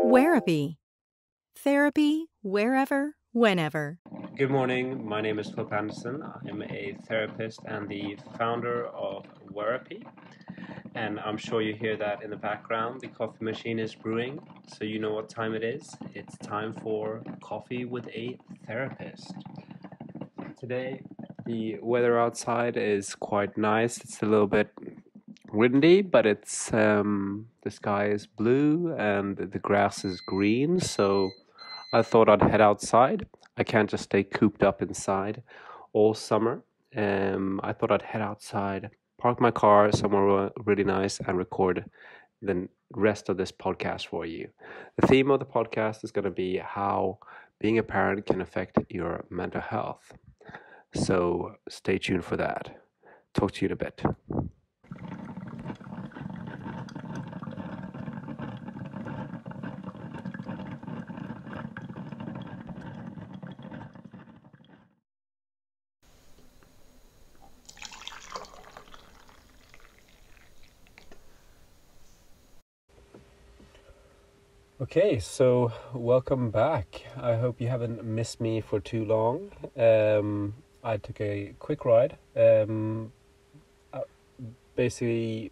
Wherapy. Therapy wherever, whenever. Good morning. My name is Andersson. I'm a therapist and the founder of Wherapy. And I'm sure you hear that in the background. The coffee machine is brewing, so you know what time it is. It's time for Coffee with a Therapist. Today, the weather outside is quite nice. It's a little bit windy, but it's the sky is blue and the grass is green, so I thought I'd head outside. I can't just stay cooped up inside all summer. I thought I'd head outside, park my car somewhere really nice, and record the rest of this podcast for you. The theme of the podcast is going to be how being a parent can affect your mental health. So stay tuned for that. Talk to you in a bit. Okay, so welcome back. I hope you haven't missed me for too long. I took a quick ride. Basically,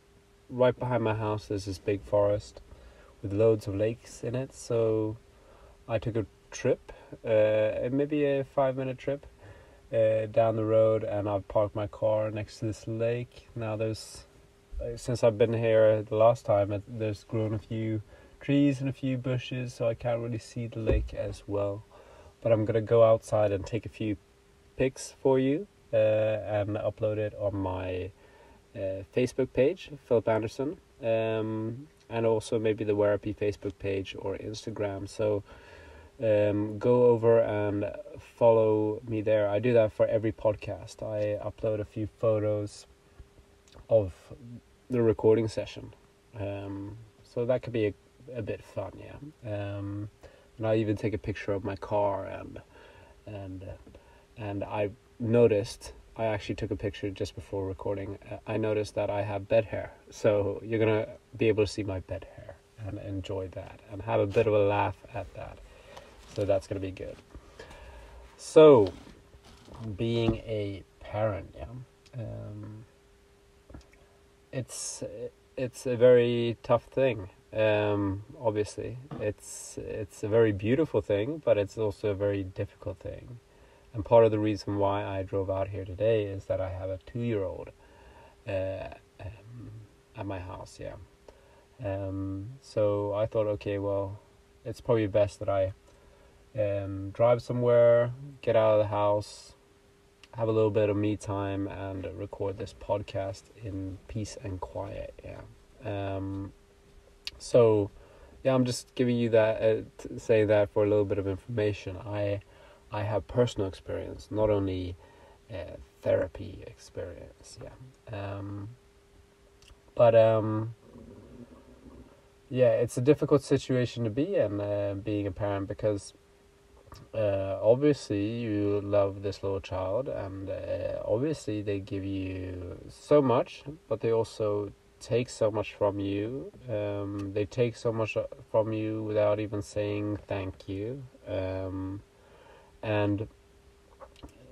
right behind my house there's this big forest with loads of lakes in it. So I took a trip, maybe a 5-minute trip, down the road, and I've parked my car next to this lake. Now since I've been here the last time, there's grown a few trees and a few bushes, so I can't really see the lake as well. But I'm gonna go outside and take a few pics for you and upload it on my Facebook page, Philip Andersson, and also maybe the Wherapy Facebook page or Instagram. So go over and follow me there. I do that for every podcast. I upload a few photos of the recording session, so that could be a bit fun, yeah. And I even take a picture of my car, and I noticed, I actually took a picture just before recording. I noticed that I have bed hair, so you're gonna be able to see my bed hair and enjoy that and have a bit of a laugh at that. So that's gonna be good. So, being a parent, yeah, it's a very tough thing. Obviously, it's a very beautiful thing, but it's also a very difficult thing. And part of the reason why I drove out here today is that I have a 2-year-old at my house, yeah. So I thought, okay, well, it's probably best that I drive somewhere, get out of the house, have a little bit of me time, and record this podcast in peace and quiet, yeah. So, yeah, I'm just giving you that, saying that for a little bit of information. I have personal experience, not only therapy experience, yeah. But yeah, it's a difficult situation to be in, being a parent, because obviously you love this little child, and obviously they give you so much, but they also take so much from you. They take so much from you without even saying thank you. And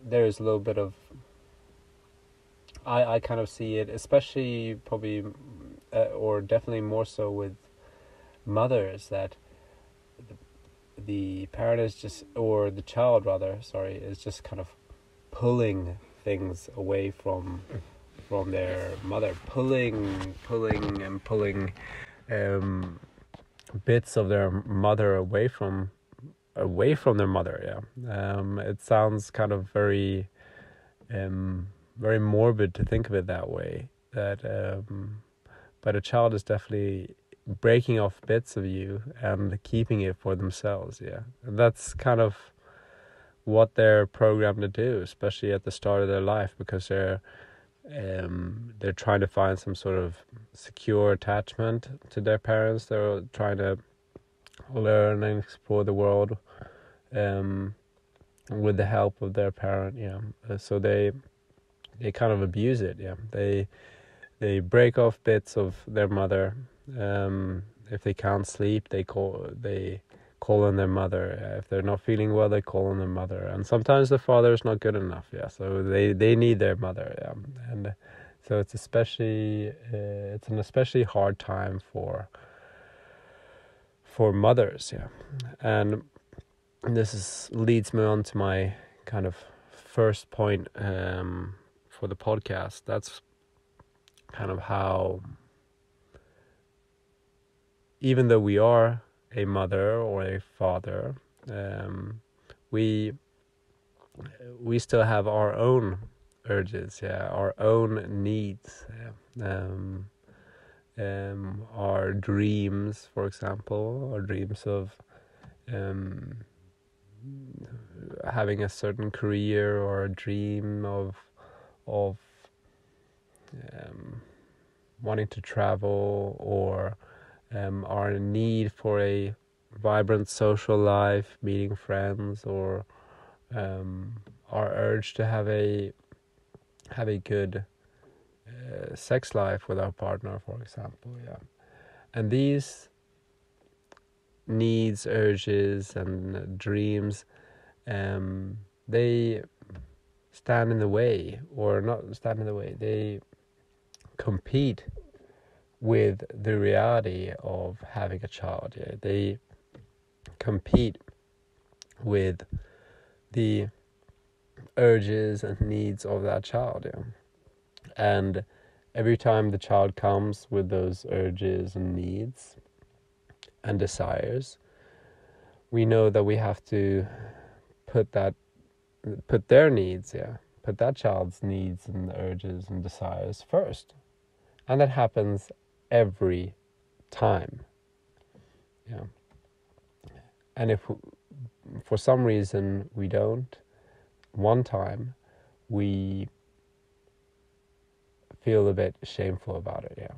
there's a little bit of, I kind of see it, especially probably, or definitely more so with mothers, that the parent is just, or the child rather, sorry, is just kind of pulling things away from their mother, pulling bits of their mother away from their mother, yeah. It sounds kind of very morbid to think of it that way, that but a child is definitely breaking off bits of you and keeping it for themselves, yeah. And that's kind of what they're programmed to do, especially at the start of their life, because they're trying to find some sort of secure attachment to their parents. They're trying to learn and explore the world with the help of their parent, yeah. So they kind of abuse it, yeah. They break off bits of their mother, if they can't sleep, they call on their mother. If they're not feeling well, they call on their mother. And sometimes the father is not good enough. Yeah, so they need their mother. Yeah, and so it's an especially hard time for mothers. Yeah, and leads me on to my kind of first point for the podcast. That's kind of how, even though we are a mother or a father, we still have our own urges, our own needs, our dreams, for example, our dreams of having a certain career, or a dream of wanting to travel, or our need for a vibrant social life, meeting friends, or our urge to have a good sex life with our partner, for example. Yeah, and these needs, urges, and dreams, they stand in the way, or not stand in the way. They compete with the reality of having a child. Yeah, they compete with the urges and needs of that child. Yeah, and every time the child comes with those urges and needs and desires, we know that we have to put their needs, put that child's needs and urges and desires first. And that happens every time. Yeah. And if for some reason we don't, one time, we feel a bit shameful about it. Yeah.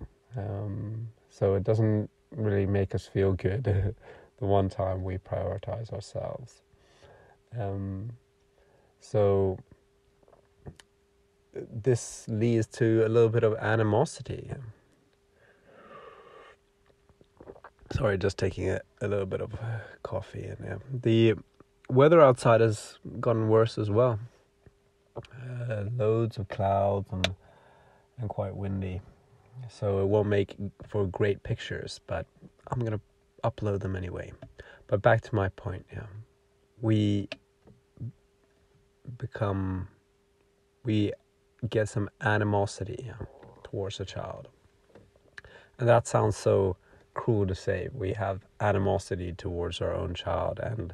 So it doesn't really make us feel good the one time we prioritize ourselves. So this leads to a little bit of animosity. Sorry, just taking a little bit of coffee. And yeah, the weather outside has gotten worse as well. Loads of clouds and quite windy. So it won't make for great pictures, but I'm going to upload them anyway. But back to my point, yeah. We get some animosity towards a child. And that sounds so cruel to say. We have animosity towards our own child, and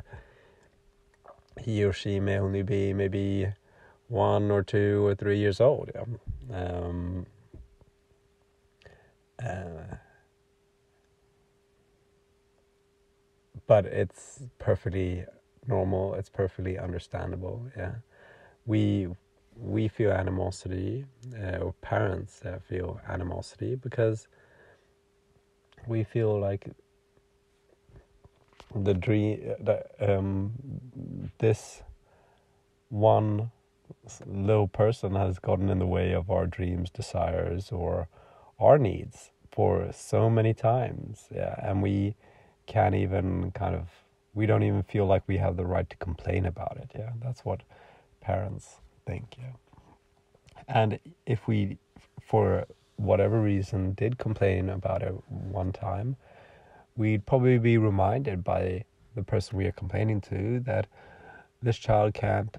he or she may only be maybe 1 or 2 or 3 years old. Yeah. But it's perfectly normal. It's perfectly understandable. Yeah, we feel animosity, or parents feel animosity, because we feel like the dream that this one little person has gotten in the way of our dreams, desires, or our needs for so many times. Yeah, and we can't even we don't even feel like we have the right to complain about it. Yeah, that's what parents think. Yeah, and if we, for whatever reason, did complain about it one time, we'd probably be reminded by the person we are complaining to that this child can't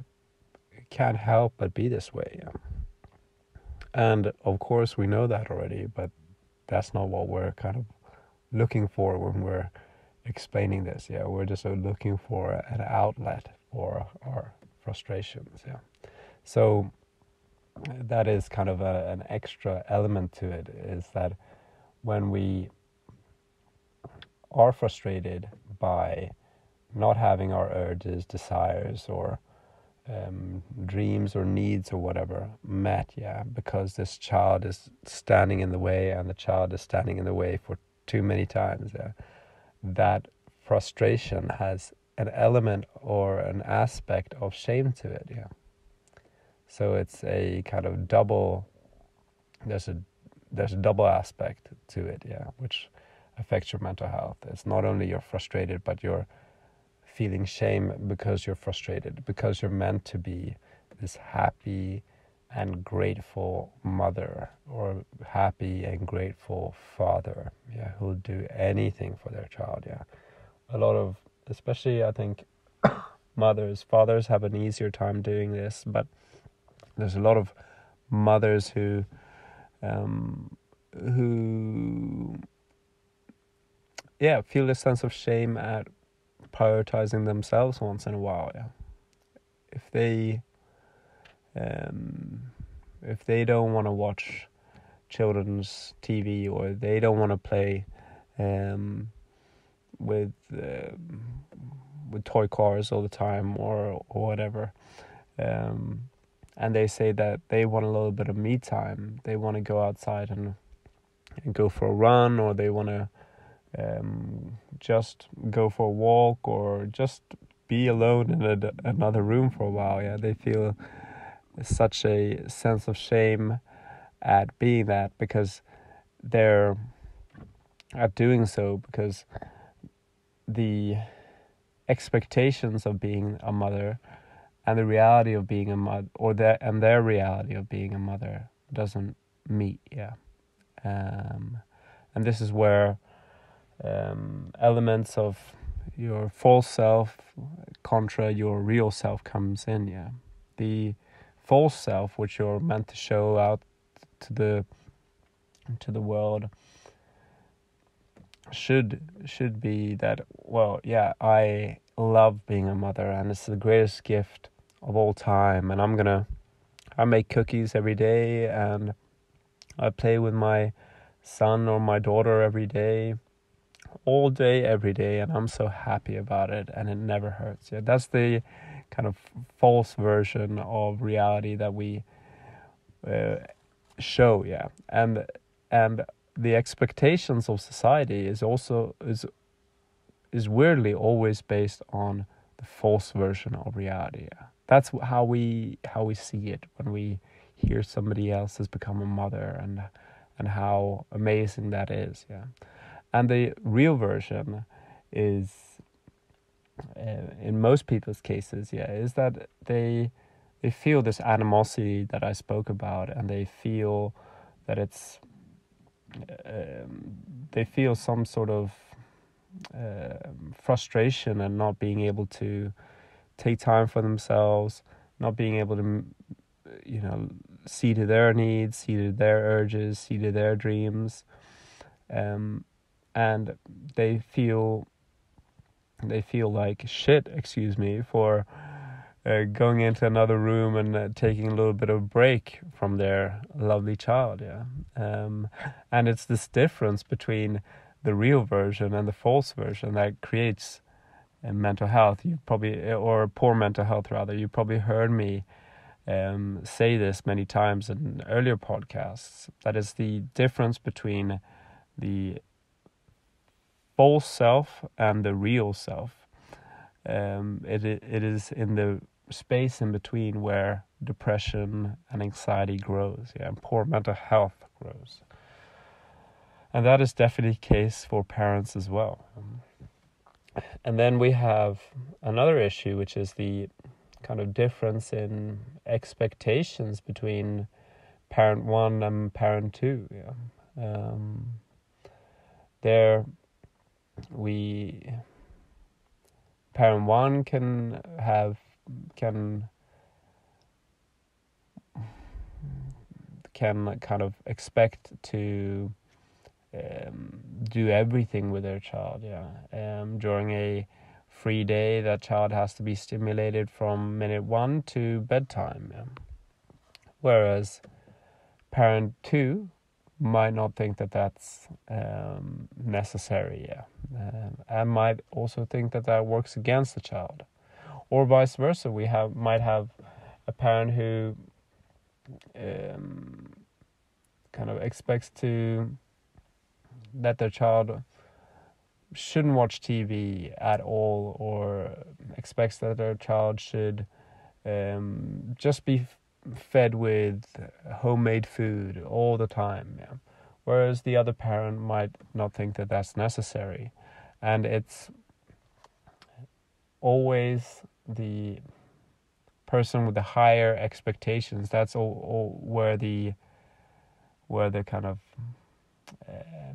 help but be this way. Yeah. And of course we know that already, but that's not what we're kind of looking for when we're explaining this. Yeah, we're just looking for an outlet for our frustrations. Yeah, so that is kind of an extra element to it, is that when we are frustrated by not having our urges, desires, or dreams or needs or whatever met, because this child is standing in the way, and the child is standing in the way for too many times, that frustration has an element or an aspect of shame to it. Yeah, so it's a kind of double, there's a double aspect to it, which affects your mental health. It's not only you're frustrated, but you're feeling shame because you're frustrated, because you're meant to be this happy and grateful mother or happy and grateful father, who'll do anything for their child. A lot of, especially I think fathers have an easier time doing this, but there's a lot of mothers who feel a sense of shame at prioritizing themselves once in a while. If they don't want to watch children's TV, or they don't want to play with toy cars all the time or whatever, and they say that they want a little bit of me time, they want to go outside and go for a run, or they want to just go for a walk, or just be alone in another room for a while. They feel such a sense of shame at being that, because they're at doing so, because the expectations of being a mother and the reality of being a mother, or their reality of being a mother, doesn't meet. And this is where elements of your false self contra your real self comes in. The false self, which you're meant to show out to the world, should be that, I love being a mother, and it's the greatest gift of all time, and I make cookies every day, and I play with my son or my daughter every day, all day, every day, and I'm so happy about it, and it never hurts. That's the kind of false version of reality that we show. And the expectations of society is weirdly always based on the false version of reality. That's how we see it when we hear somebody else has become a mother, and how amazing that is. And the real version is, in most people's cases, is that they feel this animosity that I spoke about, and they feel that it's they feel some sort of frustration and not being able to take time for themselves, not being able to, see to their needs, see to their urges, see to their dreams, and they feel like shit, for going into another room and taking a little bit of break from their lovely child. And it's this difference between the real version and the false version that creates mental health. Or poor mental health rather. You probably heard me say this many times in earlier podcasts. That is the difference between the false self and the real self. It is in the space in between where depression and anxiety grows, and poor mental health grows. And that is definitely the case for parents as well. And then we have another issue, which is the kind of difference in expectations between parent one and parent two. Parent one can kind of expect to do everything with their child. During a free day, that child has to be stimulated from minute 1 to bedtime. Whereas parent 2 might not think that that's necessary. And might also think that that works against the child. Or vice versa, we might have a parent who kind of expects that their child shouldn't watch TV at all, or expects that their child should just be fed with homemade food all the time. whereas the other parent might not think that that's necessary. And it's always the person with the higher expectations. That's all where the kind of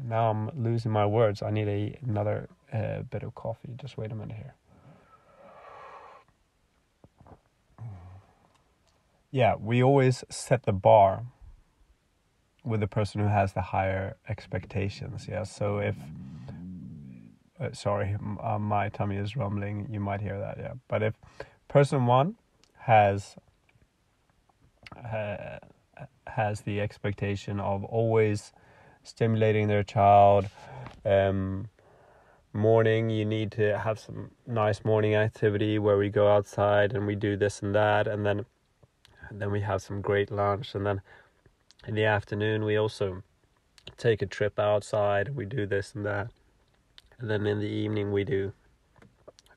now I'm losing my words. I need another bit of coffee. Just wait a minute here. Yeah, we always set the bar with the person who has the higher expectations. Yeah, so if sorry, my tummy is rumbling. You might hear that. Yeah, but if person one has the expectation of always stimulating their child, morning you need to have some nice morning activity where we go outside and we do this and that, and then we have some great lunch, and then in the afternoon we also take a trip outside, we do this and that, and then in the evening we do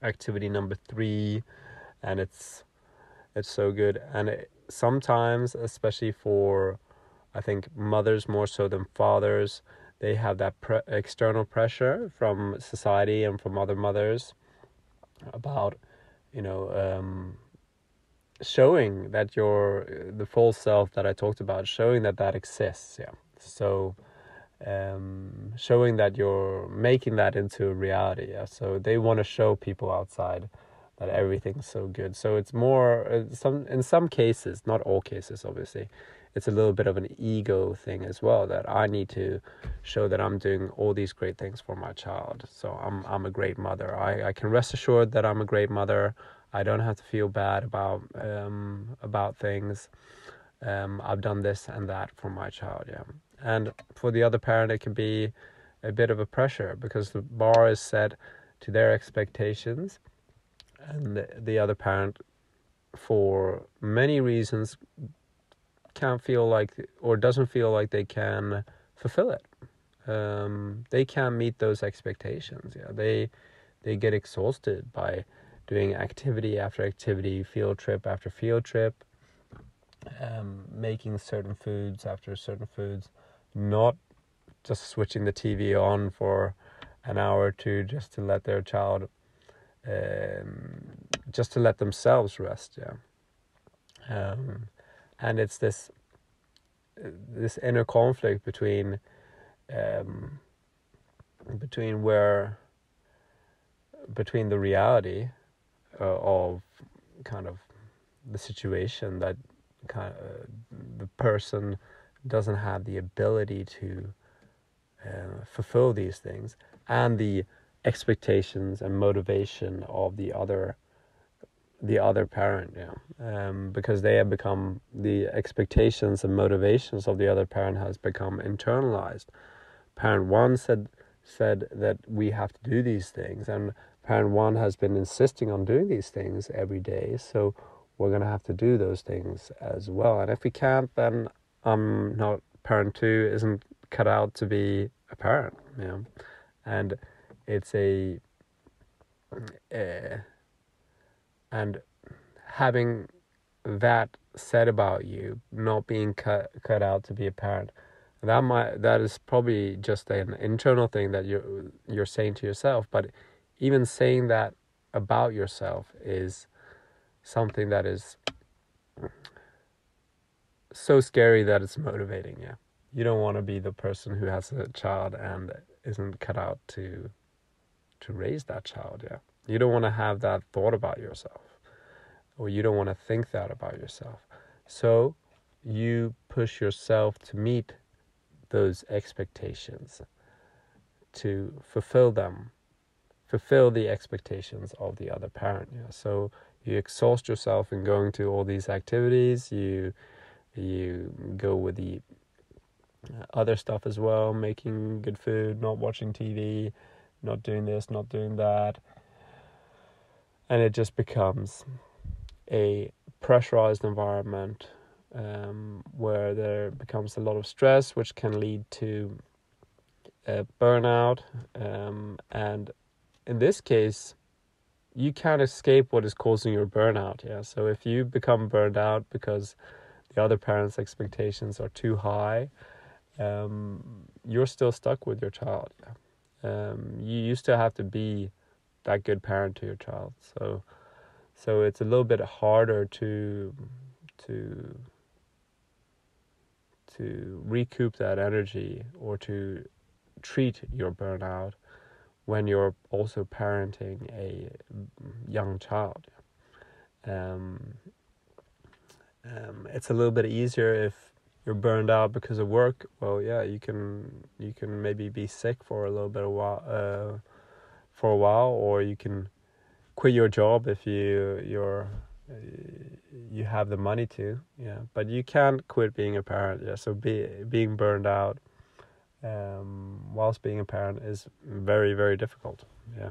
activity number 3, and it's so good. And sometimes, especially for, I think, mothers more so than fathers, they have that external pressure from society and from other mothers about, showing that you're the full self that I talked about, showing that exists. Yeah. So showing that you're making that into a reality. Yeah. So they want to show people outside that everything's so good. So it's more in some cases, not all cases, obviously, it's a little bit of an ego thing as well, that I need to show that I'm doing all these great things for my child. So I'm a great mother. I can rest assured that I'm a great mother. I don't have to feel bad about things. I've done this and that for my child. Yeah. And for the other parent, it can be a bit of a pressure because the bar is set to their expectations, and the other parent, for many reasons, can't feel like, or doesn't feel like they can fulfill it. They can't meet those expectations. Yeah, they get exhausted by doing activity after activity, field trip after field trip, making certain foods after certain foods, not just switching the TV on for an hour or two just to let their child, just to let themselves rest. Yeah. And it's this inner conflict between the reality of kind of the situation, that kind of the person doesn't have the ability to fulfill these things, and the expectations and motivation of the other parent. Yeah. Because they have become, the expectations and motivations of the other parent has become internalized. Parent one said that we have to do these things, and parent one has been insisting on doing these things every day, so we're going to have to do those things as well. And if we can't, then parent two isn't cut out to be a parent. And it's and having that said about you, not being cut out to be a parent, that is probably just an internal thing that you're saying to yourself. But even saying that about yourself is something that is so scary that it's motivating. Yeah, you don't want to be the person who has a child and isn't cut out to raise that child. Yeah, you don't want to have that thought about yourself, or you don't want to think that about yourself. So you push yourself to meet those expectations, to fulfill the expectations of the other parent. Yeah. So you exhaust yourself in going to all these activities. You go with the other stuff as well, making good food, not watching TV, not doing this, not doing that. And it just becomes a pressurized environment where there becomes a lot of stress, which can lead to burnout. And in this case, you can't escape what is causing your burnout. Yeah. So if you become burned out because the other parent's expectations are too high, you're still stuck with your child. You still have to be that good parent to your child. So it's a little bit harder to recoup that energy or to treat your burnout when you're also parenting a young child. It's a little bit easier if you're burned out because of work. Well, yeah, you can maybe be sick for a little bit for a while, or you can quit your job if you have the money to. Yeah, but you can't quit being a parent. Yeah, so being burned out whilst being a parent is very, very difficult. Yeah.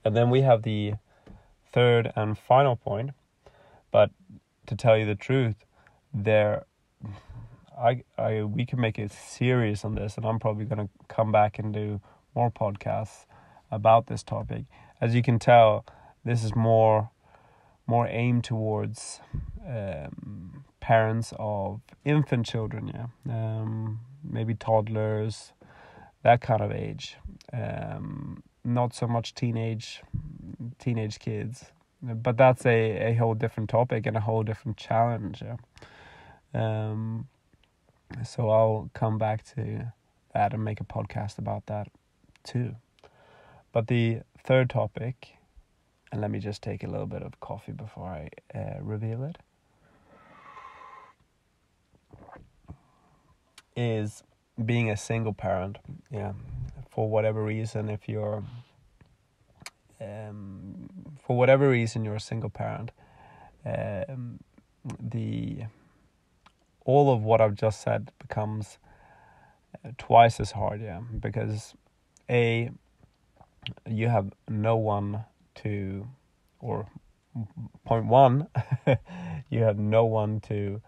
And then we have the third and final point, but to tell you the truth, we can make a series on this, and I'm probably going to come back and do more podcasts about this topic. As you can tell, this is more aimed towards parents of infant children, maybe toddlers, that kind of age. Not so much teenage kids, but that's a whole different topic and a whole different challenge. So I'll come back to that and make a podcast about that too. But the third topic, and let me just take a little bit of coffee before I reveal it, is being a single parent. Yeah, for whatever reason, if you're for whatever reason you're a single parent, all of what I've just said becomes twice as hard. Yeah, because you have no one to, or point one, you have no one to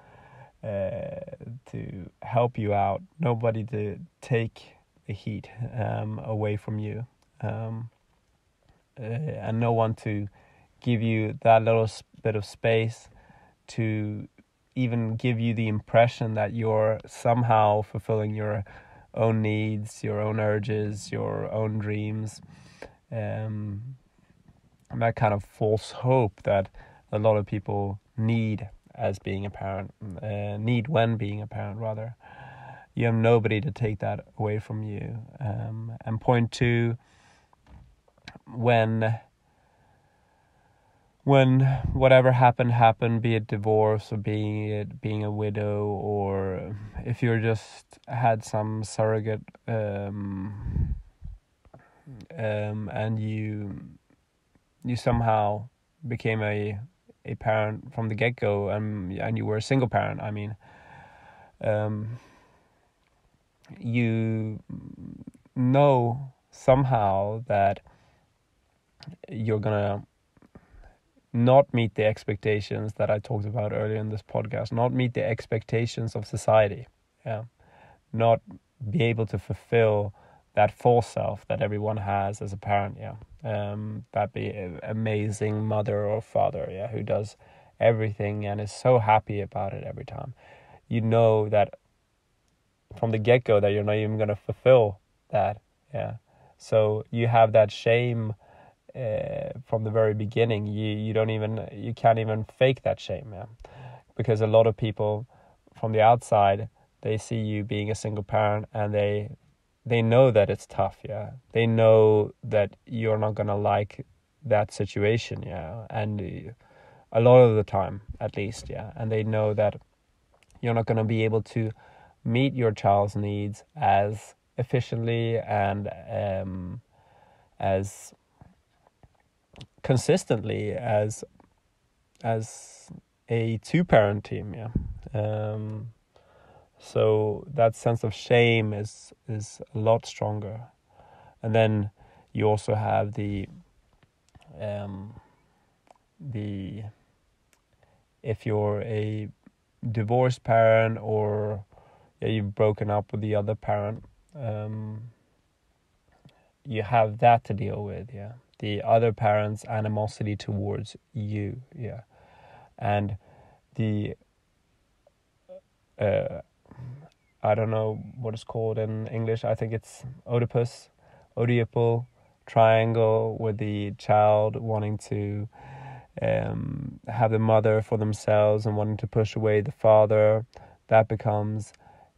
help you out, nobody to take the heat away from you, and no one to give you that little bit of space to even give you the impression that you're somehow fulfilling your own needs, your own urges, your own dreams, and that kind of false hope that a lot of people need as being a parent, need when being a parent rather. You have nobody to take that away from you. And point two, when whatever happened, be it divorce or being a widow, or if you're just had some surrogate and you somehow became a parent from the get-go, and you were a single parent, I mean, you know somehow that you're gonna not meet the expectations that I talked about earlier in this podcast, not meet the expectations of society, not be able to fulfill that false self that everyone has as a parent, that be an amazing mother or father, who does everything and is so happy about it every time. You know that from the get-go that you're not even going to fulfill that, so you have that shame from the very beginning. You can't even fake that shame, because a lot of people from the outside, they see you being a single parent and they know that it's tough, they know that you're not gonna like that situation, and a lot of the time at least, and they know that you're not gonna be able to meet your child's needs as efficiently and as consistently as a two-parent team, so that sense of shame is a lot stronger. And then you also have the if you're a divorced parent, or you've broken up with the other parent, you have that to deal with, the other parent's animosity towards you, and the I don't know what it's called in English. I think it's Oedipal triangle, with the child wanting to have the mother for themselves and wanting to push away the father. That becomes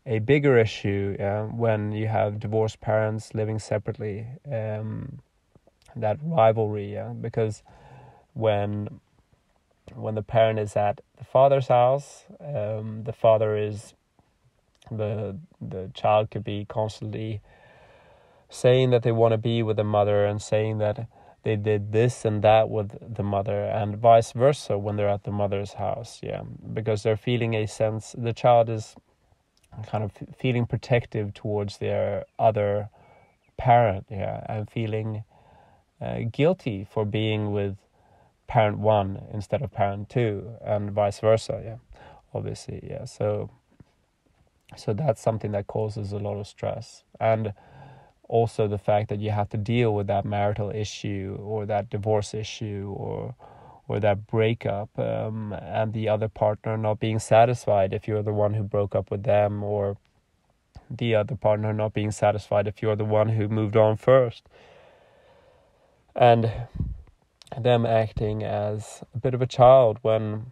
a bigger issue when you have divorced parents living separately. That rivalry, because when the parent is at the father's house, the father is the child could be constantly saying that they want to be with the mother and saying that they did this and that with the mother, and vice versa when they're at the mother's house, because they're feeling a sense, the child is kind of feeling protective towards their other parent, and feeling guilty for being with parent one instead of parent two, and vice versa, obviously, so that's something that causes a lot of stress. And also the fact that you have to deal with that marital issue or that divorce issue or that breakup, and the other partner not being satisfied if you're the one who broke up with them, or the other partner not being satisfied if you're the one who moved on first, and them acting as a bit of a child when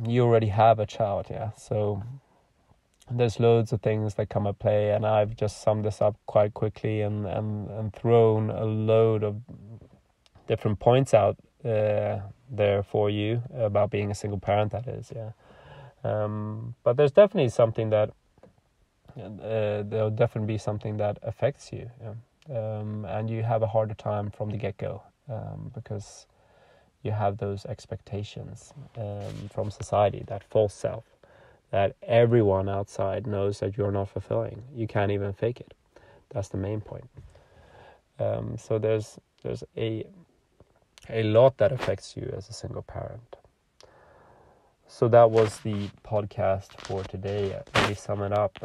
you already have a child. So there's loads of things that come at play, and I've just summed this up quite quickly and thrown a load of different points out there for you about being a single parent, that is, but there's definitely something that there'll definitely be something that affects you, and you have a harder time from the get-go, because you have those expectations from society, that false self that everyone outside knows that you're not fulfilling. You can't even fake it. That's the main point. So there's a lot that affects you as a single parent. So that was the podcast for today. Let me sum it up.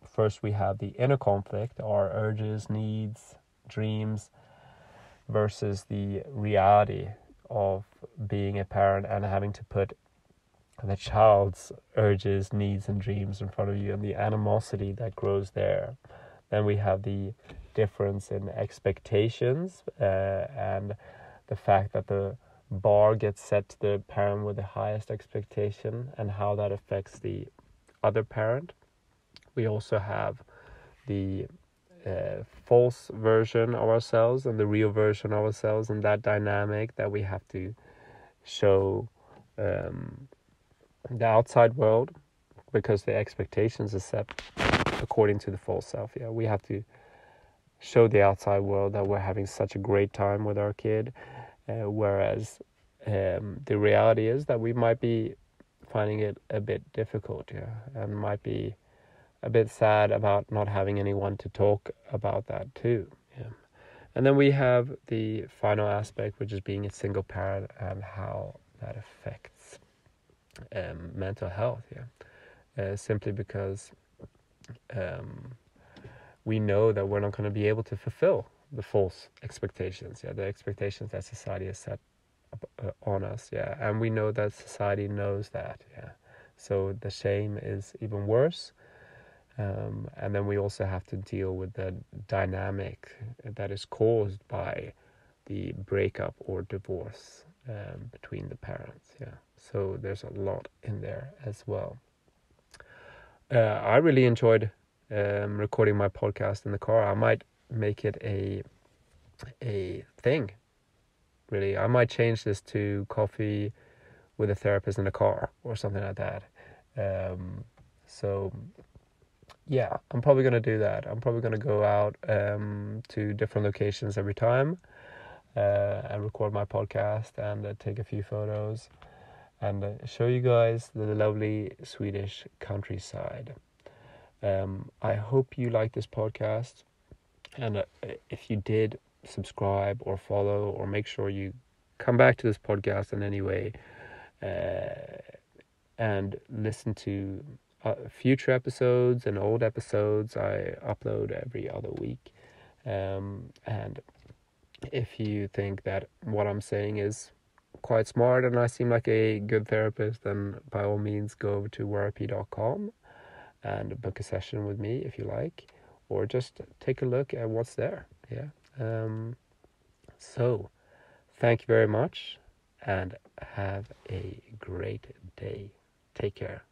First, we have the inner conflict, our urges, needs, dreams, versus the reality of being a parent and having to put the child's urges, needs, and dreams in front of you, and the animosity that grows there. Then we have the difference in expectations, and the fact that the bar gets set to the parent with the highest expectation, and how that affects the other parent. We also have the false version of ourselves and the real version of ourselves, and that dynamic that we have to show the outside world, because the expectations are set according to the false self. We have to show the outside world that we're having such a great time with our kid, whereas the reality is that we might be finding it a bit difficult, and might be a bit sad about not having anyone to talk about that too. And then we have the final aspect, which is being a single parent and how that affects mental health, simply because we know that we're not going to be able to fulfill the false expectations, the expectations that society has set on us, and we know that society knows that, so the shame is even worse. And then we also have to deal with the dynamic that is caused by the breakup or divorce between the parents. So there's a lot in there as well. I really enjoyed recording my podcast in the car. I might make it a thing. Really, I might change this to coffee with a therapist in the car or something like that. So yeah, I'm probably going to do that. I'm probably going to go out to different locations every time and record my podcast and take a few photos and show you guys the lovely Swedish countryside. I hope you like this podcast, and if you did, subscribe or follow, or make sure you come back to this podcast in any way and listen to future episodes and old episodes. I upload every other week, and if you think that what I'm saying is quite smart and I seem like a good therapist, then by all means go to wherapy.com and book a session with me if you like, or just take a look at what's there. Yeah. So thank you very much and have a great day. Take care.